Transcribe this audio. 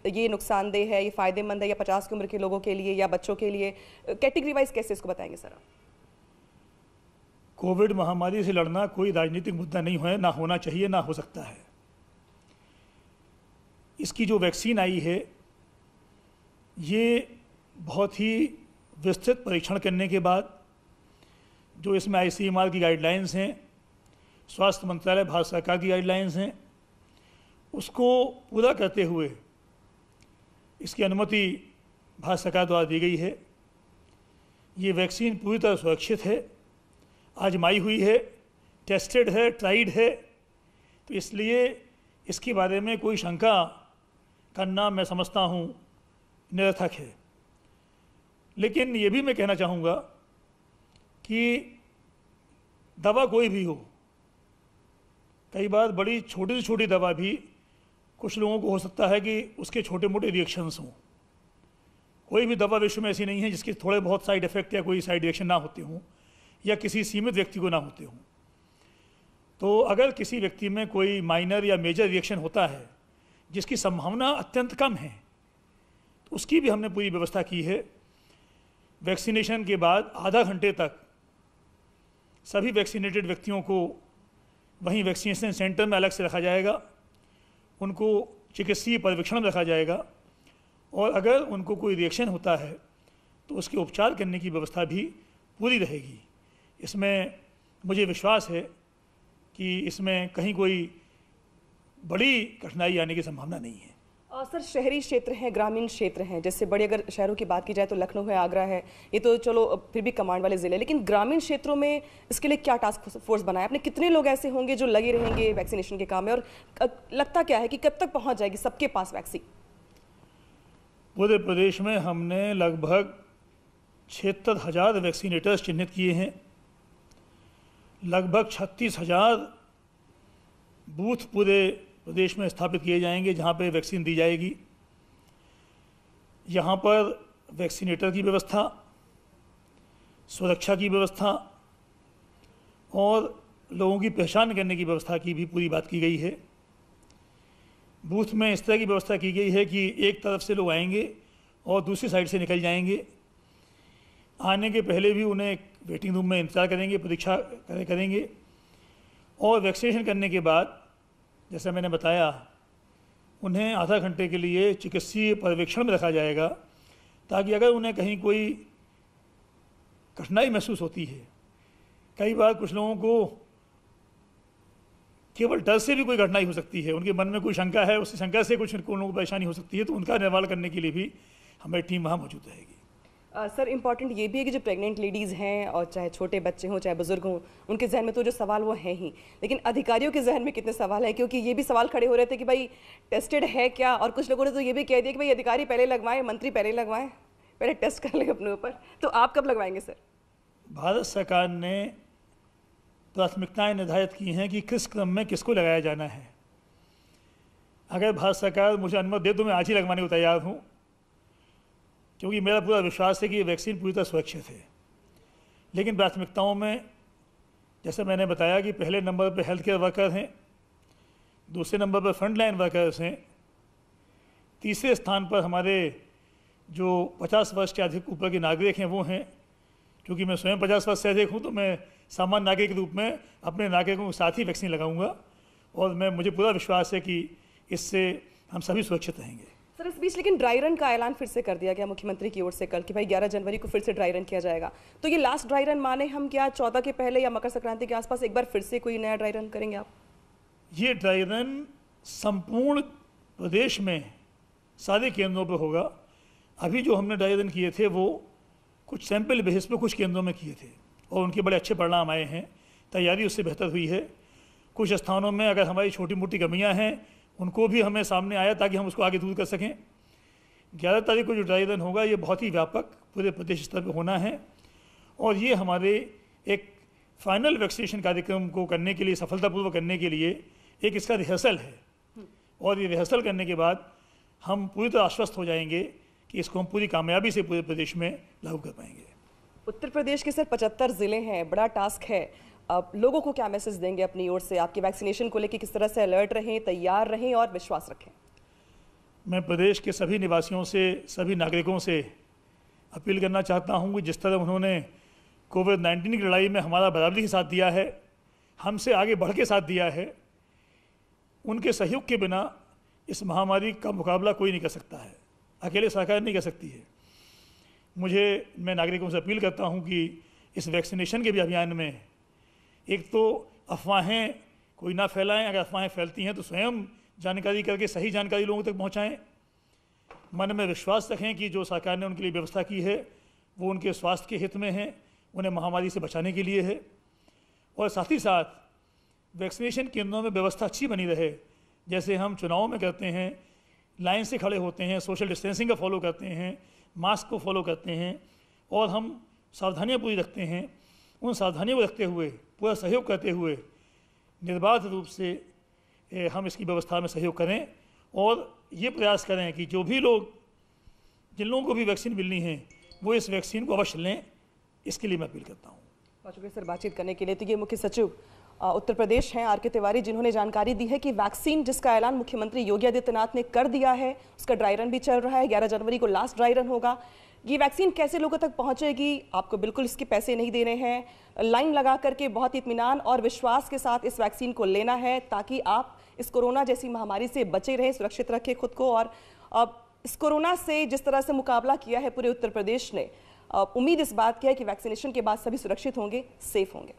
ये नुकसानदेह है, ये फ़ायदेमंद है, या 50 की उम्र के लोगों के लिए या बच्चों के लिए, कैटेगरी वाइज कैसे इसको बताएंगे सर? कोविड महामारी से लड़ना कोई राजनीतिक मुद्दा नहीं है, ना होना चाहिए, ना हो सकता है। इसकी जो वैक्सीन आई है ये बहुत ही विस्तृत परीक्षण करने के बाद, जो इसमें ICMR की गाइडलाइंस हैं, स्वास्थ्य मंत्रालय भारत सरकार की गाइडलाइंस हैं, उसको पूरा करते हुए इसकी अनुमति भारत सरकार द्वारा दी गई है। ये वैक्सीन पूरी तरह सुरक्षित है, आजमाई हुई है, टेस्टेड है, ट्राइड है, तो इसलिए इसके बारे में कोई शंका करना मैं समझता हूँ निरर्थक है। लेकिन ये भी मैं कहना चाहूँगा कि दवा कोई भी हो, कई बार बड़ी छोटी से छोटी दवा भी कुछ लोगों को हो सकता है कि उसके छोटे मोटे रिएक्शंस हों। कोई भी दवा विश्व में ऐसी नहीं है जिसके थोड़े बहुत साइड इफ़ेक्ट या कोई साइड रिएक्शन ना होते हों या किसी सीमित व्यक्ति को ना होते हों। तो अगर किसी व्यक्ति में कोई माइनर या मेजर रिएक्शन होता है जिसकी संभावना अत्यंत कम है, तो उसकी भी हमने पूरी व्यवस्था की है। वैक्सीनेशन के बाद आधा घंटे तक सभी वैक्सीनेटेड व्यक्तियों को वहीं वैक्सीनेशन सेंटर में अलग से रखा जाएगा, उनको चिकित्सीय पर्यवेक्षण में रखा जाएगा, और अगर उनको कोई रिएक्शन होता है तो उसके उपचार करने की व्यवस्था भी पूरी रहेगी। इसमें मुझे विश्वास है कि इसमें कहीं कोई बड़ी कठिनाई आने की संभावना नहीं है। और सर, शहरी क्षेत्र हैं, ग्रामीण क्षेत्र हैं, जैसे बड़े अगर शहरों की बात की जाए तो लखनऊ है, आगरा है, ये तो चलो फिर भी कमांड वाले ज़िले, लेकिन ग्रामीण क्षेत्रों में इसके लिए क्या टास्क फोर्स बनाया आपने? कितने लोग ऐसे होंगे जो लगे रहेंगे वैक्सीनेशन के काम में, और लगता क्या है कि कब तक पहुंच जाएगी सबके पास वैक्सीन? पूरे प्रदेश में हमने लगभग 76,000 वैक्सीनेटर्स चिन्हित किए हैं। लगभग 36,000 बूथ पूरे प्रदेश में स्थापित किए जाएंगे जहां पे वैक्सीन दी जाएगी। यहां पर वैक्सीनेटर की व्यवस्था, सुरक्षा की व्यवस्था और लोगों की पहचान करने की व्यवस्था की भी पूरी बात की गई है। बूथ में इस तरह की व्यवस्था की गई है कि एक तरफ से लोग आएंगे और दूसरी साइड से निकल जाएंगे। आने के पहले भी उन्हें वेटिंग रूम में इंतज़ार करेंगे, प्रतीक्षा करेंगे, और वैक्सीनेशन करने के बाद जैसा मैंने बताया उन्हें आधा घंटे के लिए चिकित्सीय पर्यवेक्षण में रखा जाएगा, ताकि अगर उन्हें कहीं कोई कठिनाई महसूस होती है, कई बार कुछ लोगों को केवल डर से भी कोई कठिनाई हो सकती है, उनके मन में कोई शंका है, उस शंका से कुछ लोगों को परेशानी हो सकती है, तो उनका निवारण करने के लिए भी हमारी टीम वहाँ मौजूद रहेगी। सर, इम्पॉर्टेंट ये भी है कि जो प्रेग्नेंट लेडीज़ हैं और चाहे छोटे बच्चे हों चाहे बुजुर्ग हों, उनके जहन में तो जो सवाल वो हैं ही, लेकिन अधिकारियों के जहन में कितने सवाल हैं? क्योंकि ये भी सवाल खड़े हो रहे थे कि भाई टेस्टेड है क्या, और कुछ लोगों ने तो ये भी कह दिया कि भाई अधिकारी पहले लगवाएं, मंत्री पहले लगवाएं, पहले टेस्ट कर लें अपने ऊपर। तो आप कब लगवाएंगे सर? भारत सरकार ने प्राथमिकताएं निर्धारित की हैं कि किस क्रम में किसको लगाया जाना है। अगर भारत सरकार मुझे अनुमति दे तो मैं आज ही लगवाने को तैयार हूँ, क्योंकि मेरा पूरा विश्वास है कि ये वैक्सीन पूरी तरह सुरक्षित है। लेकिन प्राथमिकताओं में जैसे मैंने बताया कि पहले नंबर पर हेल्थ केयर वर्कर हैं, दूसरे नंबर पर फ्रंट लाइन वर्कर्स हैं, तीसरे स्थान पर हमारे जो 50 वर्ष के अधिक ऊपर के नागरिक हैं वो हैं। क्योंकि मैं स्वयं 50 वर्ष से अधिक हूँ तो मैं सामान्य नागरिक के रूप में अपने नागरिकों के साथ ही वैक्सीन लगाऊंगा, और मुझे पूरा विश्वास है कि इससे हम सभी सुरक्षित रहेंगे। सर, इस बीच लेकिन ड्राई रन का ऐलान फिर से कर दिया गया मुख्यमंत्री की ओर से कल कि भाई 11 जनवरी को फिर से ड्राई रन किया जाएगा। तो ये लास्ट ड्राई रन माने हम क्या 14 के पहले या मकर संक्रांति के आसपास एक बार फिर से कोई नया ड्राई रन करेंगे आप? ये ड्राई रन संपूर्ण प्रदेश में सारे केंद्रों पर होगा। अभी जो हमने ड्राई रन किए थे वो कुछ सैंपल बेसिस पे कुछ केंद्रों में किए थे और उनके बड़े अच्छे परिणाम आए हैं, तैयारी उससे बेहतर हुई है। कुछ स्थानों में अगर हमारी छोटी मोटी कमियां हैं उनको भी हमें सामने आया ताकि हम उसको आगे दूर कर सकें। 11 तारीख को जो ड्राई रन होगा ये बहुत ही व्यापक पूरे प्रदेश स्तर पर होना है, और ये हमारे एक फाइनल वैक्सीनेशन कार्यक्रम को करने के लिए, सफलतापूर्वक करने के लिए एक इसका रिहर्सल है, और ये रिहर्सल करने के बाद हम पूरी तरह आश्वस्त हो जाएंगे कि इसको हम पूरी कामयाबी से पूरे प्रदेश में लागू कर पाएंगे। उत्तर प्रदेश के सर 75 ज़िले हैं, बड़ा टास्क है। अब लोगों को क्या मैसेज देंगे अपनी ओर से आपकी वैक्सीनेशन को लेकर? किस तरह से अलर्ट रहें, तैयार रहें और विश्वास रखें? मैं प्रदेश के सभी निवासियों से, सभी नागरिकों से अपील करना चाहता हूं कि जिस तरह उन्होंने कोविड-19 की लड़ाई में हमारा बराबरी के साथ दिया है, हमसे आगे बढ़ के साथ दिया है, उनके सहयोग के बिना इस महामारी का मुकाबला कोई नहीं कर सकता है, अकेले सरकार नहीं कर सकती है। मैं नागरिकों से अपील करता हूं कि इस वैक्सीनेशन के भी अभियान में एक तो अफवाहें कोई ना फैलाएं, अगर अफवाहें फैलती हैं तो स्वयं जानकारी करके सही जानकारी लोगों तक पहुंचाएं, मन में विश्वास रखें कि जो सरकार ने उनके लिए व्यवस्था की है वो उनके स्वास्थ्य के हित में है, उन्हें महामारी से बचाने के लिए है, और साथ ही साथ वैक्सीनेशन केंद्रों में व्यवस्था अच्छी बनी रहे, जैसे हम चुनाव में करते हैं, लाइन से खड़े होते हैं, सोशल डिस्टेंसिंग का फॉलो करते हैं, मास्क को फॉलो करते हैं और हम सावधानियां पूरी रखते हैं। उन सावधानियों को रखते हुए, पूरा सहयोग करते हुए निर्बाध रूप से हम इसकी व्यवस्था में सहयोग करें और ये प्रयास करें कि जो भी लोग, जिन लोगों को भी वैक्सीन मिलनी है, वो इस वैक्सीन को अवश्य लें। इसके लिए मैं अपील करता हूँ। बहुत शुक्रिया सर बातचीत करने के लिए। तो ये मुख्य सचिव उत्तर प्रदेश हैं आर के तिवारी, जिन्होंने जानकारी दी है कि वैक्सीन जिसका ऐलान मुख्यमंत्री योगी आदित्यनाथ ने कर दिया है, उसका ड्राई रन भी चल रहा है। 11 जनवरी को लास्ट ड्राई रन होगा। ये वैक्सीन कैसे लोगों तक पहुंचेगी, आपको बिल्कुल इसके पैसे नहीं देने हैं, लाइन लगा करके बहुत इत्मीनान और विश्वास के साथ इस वैक्सीन को लेना है, ताकि आप इस कोरोना जैसी महामारी से बचे रहें, सुरक्षित रखें खुद को। और इस कोरोना से जिस तरह से मुकाबला किया है पूरे उत्तर प्रदेश ने, उम्मीद इस बात की है कि वैक्सीनेशन के बाद सभी सुरक्षित होंगे, सेफ होंगे।